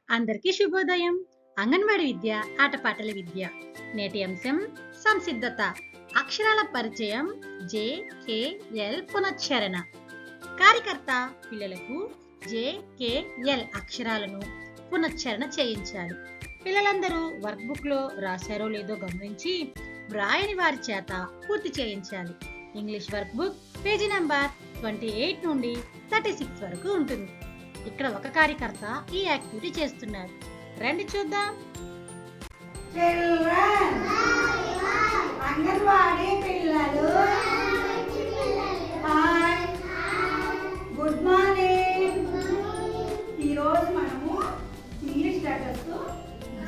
అందరికీ శుభోదయం. అంగన్వాడి విద్య, ఆటపాటల విద్య. నేటి అంశం సంసిద్ధత. అక్షరాల పరిచయం. జేకేఎల్ పునశ్చరణ. కార్యకర్త పిల్లలకు జేకేఎల్ అక్షరాలను పునశ్చరణ చేయించాలి. పిల్లలందరూ వర్క్ బుక్ లో రాశారో లేదో గమనించి వ్రాయని వారి చేత పూర్తి చేయించాలి. English work book page number 28 నుండి 36 వరకు ఉంటుంది. ఇక్కడ ఒక కార్యకర్త ఈ యాక్టివిటీ చేస్తున్నారు. రండి చూద్దాం. అంగన్వాడీ పిల్లలు హాయ్, గుడ్ మార్నింగ్. ఈరోజు మనము ఇంగ్లీష్ లెటర్స్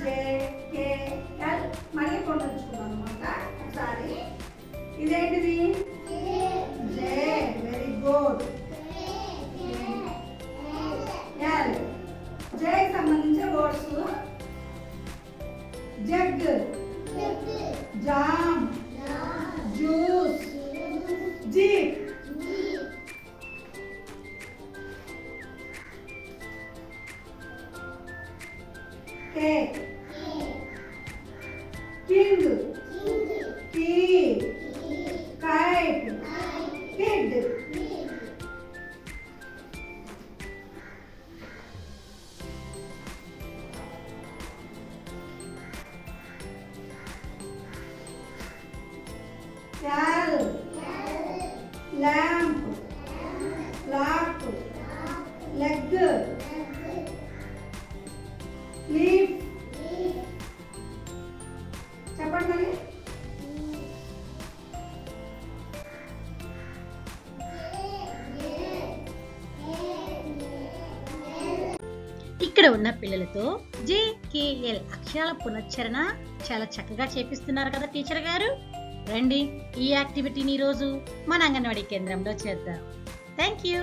జేకేఎల్ మళ్ళీ కొండొచ్చుకున్నాం అనమాట. ఒకసారి ఇదేంటిది? జే. Very good. ఎల్. జేకి సంబంధించిన words jug, jam, juice, jeep. Cake, king, key, kite, kid. Cal, lamp, clock, leg, leaf. చెప్పండి మరి. ఇక్కడ ఉన్న పిల్లలతో జేకేఎల్ అక్షరాల పునశ్చరణ చాలా చక్కగా చేపిస్తున్నారు కదా టీచర్ గారు. రండి, ఈ యాక్టివిటీని ఈరోజు మన అంగన్వాడీ కేంద్రంలో చేద్దాం. Thank you.